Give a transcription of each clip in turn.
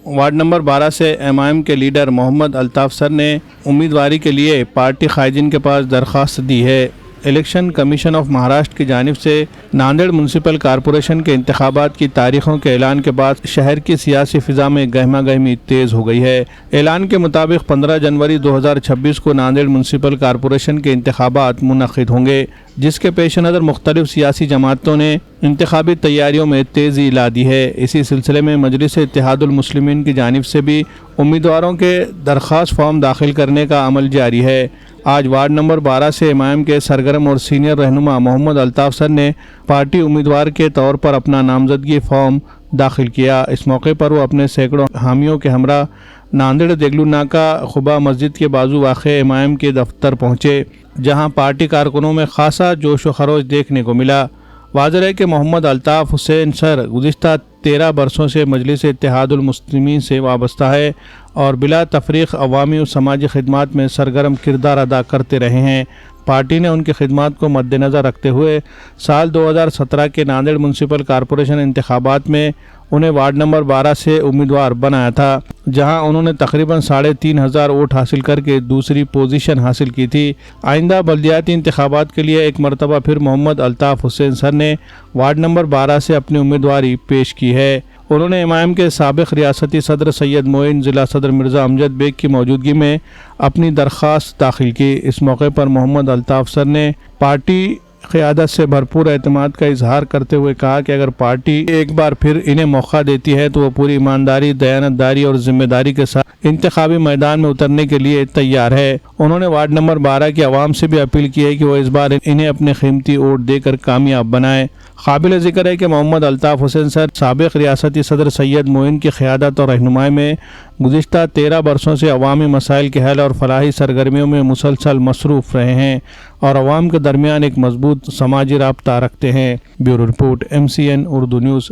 Ward number 12 से MIM के leader Mohammad Altaf sir ने उम्मीदवारी के लिए पार्टी कायदीन के पास दरख्वास्त दी है। इलेक्शन कमीशन ऑफ महाराष्ट्र की जानिब से नांदेड़ म्यूनसिपल कॉरपोरेशन के इंतखाबात की तारीखों के ऐलान के बाद शहर की सियासी फ़िज़ा में गहमा गहमी तेज़ हो गई है। ऐलान के मुताबिक 15 जनवरी 2026 को नांदेड़ म्यूनसिपल कॉरपोरेशन के इंतखाबात मुनक़िद होंगे, जिसके पेश नज़र मुख्तलिफ़ सियासी जमातों ने इंतखाबी तैयारियों में तेज़ी ला दी है। इसी सिलसिले में मजलिस इत्तेहादुल मुस्लिमीन की जानिब से भी उम्मीदवारों के दरख्वास्त फॉर्म दाखिल करने का अमल जारी है। आज वार्ड नंबर 12 से एमआईएम के सरगर्म और सीनियर रहनुमा मोहम्मद अल्ताफ़ सर ने पार्टी उम्मीदवार के तौर पर अपना नामजदगी फॉर्म दाखिल किया। इस मौके पर वो अपने सैकड़ों हामियों के हमरा नांदेड़ देगलू नाका खुबा मस्जिद के बाजू वाक़े एमआईएम के दफ्तर पहुँचे, जहाँ पार्टी कारकुनों में खासा जोश व खरोश देखने को मिला। वाज़ेह है कि मोहम्मद अल्ताफ़ हुसैन सर गुज़िश्ता 13 बरसों से मजलिस इत्तेहादुल मुस्लिमीन से वाबस्ता है और बिला तफरीक़ अवामी और समाजी खिदमात में सरगर्म किरदार अदा करते रहे हैं। पार्टी ने उनकी खिदमात को मद्देनज़र रखते हुए साल 2017 के नांदेड़ म्यूनसिपल कॉरपोरेशन इंतखाबात में उन्हें वार्ड नंबर 12 से उम्मीदवार बनाया था, जहां उन्होंने तकरीबन 3500 वोट हासिल करके दूसरी पोजीशन हासिल की थी। आइंदा बल्दियाती इंतखाबात के लिए एक मरतबा फिर मोहम्मद अल्ताफ़ हुसैन सर ने वार्ड नंबर 12 से अपनी उम्मीदवारी पेश की है। उन्होंने एमआईएम के साबिक़ रियासती सदर सैयद मोइन, ज़िला सदर मिर्ज़ा अमजद बेग की मौजूदगी में अपनी दरख्वास्त दाखिल की। इस मौके पर मोहम्मद अल्ताफ़ सर ने पार्टी क़यादत से भरपूर एतमाद का इजहार करते हुए कहा कि अगर पार्टी एक बार फिर इन्हें मौका देती है तो वो पूरी ईमानदारी, दयानतदारी और जिम्मेदारी के साथ इंतखाबी मैदान में उतरने के लिए तैयार है। उन्होंने वार्ड नंबर 12 की आवाम से भी अपील की है कि वो इस बार इन्हें अपने कीमती वोट देकर कामयाब बनाएं। काबिल ज़िक्र है कि मोहम्मद अल्ताफ़ हुसैन सर साबिक़ रियासती सदर सैयद मोइन की क़यादत और रहनुमाई में गुज़िश्ता 13 बरसों से अवामी मसाइल के हल और फलाही सरगर्मियों में मुसलसल मसरूफ़ रहे हैं और अवाम के दरमियान एक मजबूत समाजी राब्ता रखते हैं। Bureau report MCN Urdu news.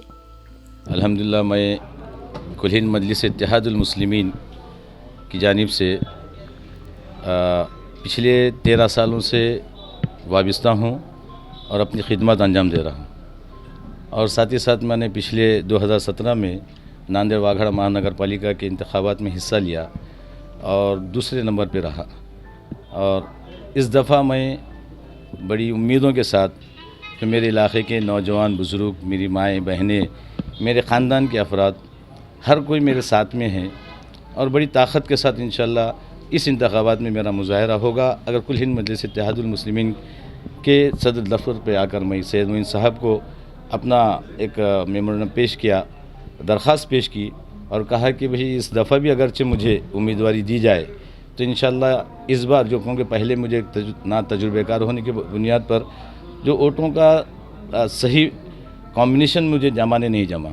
अल्हम्दुलिल्लाह, मैं कुल हिंद मजलिस इत्तेहादुल मुस्लिमीन की जानिब से पिछले 13 सालों से वाबस्ता हूँ और अपनी खिदमत अंजाम दे रहा हूँ। और साथ ही साथ मैंने पिछले 2017 में नांदेड़ वाघड़ा महानगर पालिका के इंतखाबात में हिस्सा लिया और दूसरे नंबर पे रहा। और इस दफ़ा मैं बड़ी उम्मीदों के साथ कि मेरे इलाके के नौजवान बुज़ुर्ग, मेरी माएँ बहनें, मेरे ख़ानदान के अफराद, हर कोई मेरे साथ में हैं और बड़ी ताकत के साथ इंशाअल्लाह इस इंतखाबात में मेरा मुज़ाहरा होगा। अगर कुल हिंद मजलिस इत्तेहादुल मुस्लिमीन के सदर दफ्तर पे आकर मैं सैयद मोइन साहब को अपना एक मेमोरेंडम पेश किया, दरख्वास्त पेश की और कहा कि भाई इस दफ़ा भी अगरचे मुझे उम्मीदवारी दी जाए तो इंशाअल्लाह इस बार जो, क्योंकि पहले मुझे ना तजुर्बेकार होने की बुनियाद पर जो वोटों का सही कॉम्बिनेशन मुझे जमा ने नहीं जमा,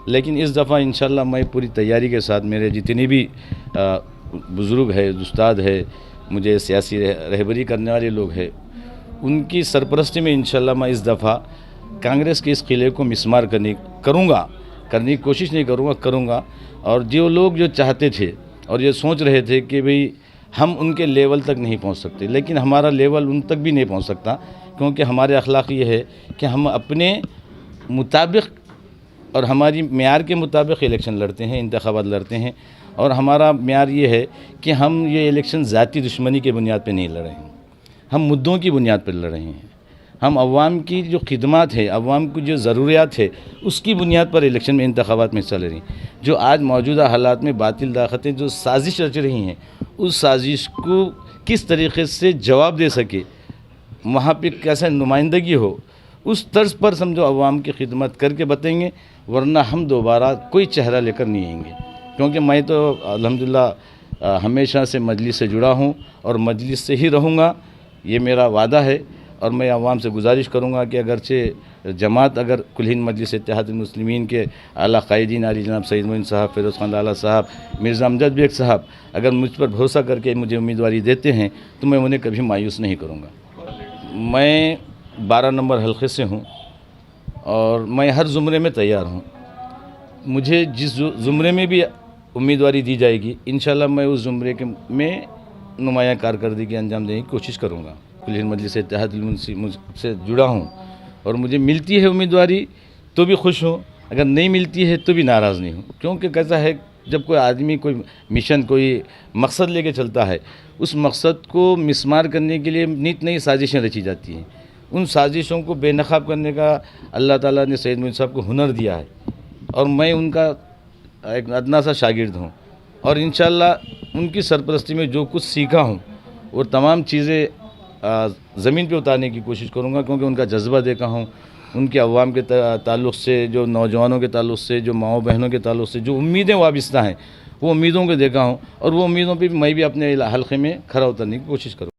लेकिन इस दफ़ा इंशाअल्लाह मैं पूरी तैयारी के साथ, मेरे जितने भी बुज़ुर्ग है, उस्ताद है, मुझे सियासी रहबरी करने वाले लोग हैं, उनकी सरपरस्ती में इंशाअल्लाह मैं इस दफ़ा कांग्रेस के इस किले को मिसमार करने की कोशिश नहीं करूँगा। और जो लोग जो चाहते थे और ये सोच रहे थे कि भाई हम उनके लेवल तक नहीं पहुँच सकते, लेकिन हमारा लेवल उन तक भी नहीं पहुँच सकता, क्योंकि हमारे अखलाक ये है कि हम अपने मुताबिक और हमारी मेयार के मुताबिक इलेक्शन लड़ते हैं, इंतखाबात लड़ते हैं। और हमारा मेयार ये है कि हम ये इलेक्शन ज़ाती दुश्मनी के बुनियाद पर नहीं लड़ रहे हैं, हम मुद्दों की बुनियाद पर लड़ रहे हैं। हम अवाम की जो खिदमत है, अवाम की जो ज़रूरियात है, उसकी बुनियाद पर इलेक्शन में इंतखाबात में हिस्सा ले रही हैं। जो आज मौजूदा हालात में बातिल ताकतें जो साजिश रच रही हैं, उस साजिश को किस तरीक़े से जवाब दे सके, वहाँ पे कैसे नुमाइंदगी हो, उस तर्ज पर समझो अवाम की खिदमत करके बताएंगे, वरना हम दोबारा कोई चेहरा लेकर नहीं आएंगे। क्योंकि मैं तो अल्हम्दुलिल्लाह हमेशा से मजलिस से जुड़ा हूँ और मजलिस से ही रहूँगा, ये मेरा वादा है। और मैं अवाम से गुजारिश करूँगा कि अगरचे जमात अगर कुल हिंद मजलिस इत्तेहादुल मुस्लिमीन के आला कायदीन आली जनाब सैयद मोइन साहब, फ़िरोज़ खान लाला साहब, मिर्ज़ा अमजद बेग साहब अगर मुझ पर भरोसा करके मुझे उम्मीदवारी देते हैं तो मैं उन्हें कभी मायूस नहीं करूँगा। मैं 12 नंबर हल्के से हूँ और मैं हर ज़ुमरे में तैयार हूँ। मुझे जिस ज़ुमरे में भी उम्मीदवारी दी जाएगी, इंशाअल्लाह मैं उस ज़ुमरे के में नुमायाँ कारकर्दगी अंजाम देने की कोशिश करूँगा। कुल हिंद मजलिस इत्तेहादुल मुस्लिमीन से जुड़ा हूँ और मुझे मिलती है उम्मीदवारी तो भी खुश हूँ, अगर नहीं मिलती है तो भी नाराज़ नहीं हूँ। क्योंकि कैसा है جب کوئی آدمی کوئی مشن کوئی مقصد لے کے چلتا ہے، اس مقصد کو مسمار کرنے کے لیے نت نئی سازشیں رچی جاتی ہیں. ان سازشوں کو بے نقاب کرنے کا اللہ تعالیٰ نے سید معین صاحب کو ہنر دیا ہے، اور میں ان کا ایک ادنا سا شاگرد ہوں، اور انشاءاللہ ان کی سرپرستی میں جو کچھ سیکھا ہوں وہ تمام چیزیں زمین پہ اتارنے کی کوشش کروں گا، کیونکہ ان کا جذبہ دیکھا ہوں، ان کے عوام کے تعلق سے، جو نوجوانوں کے تعلق سے، جو ماؤں بہنوں کے تعلق سے جو امیدیں وابستہ ہیں، وہ امیدوں کو دیکھا ہوں، اور وہ امیدوں پہ میں بھی اپنے حلقے میں کھرا اترنے کی کوشش کروں گا.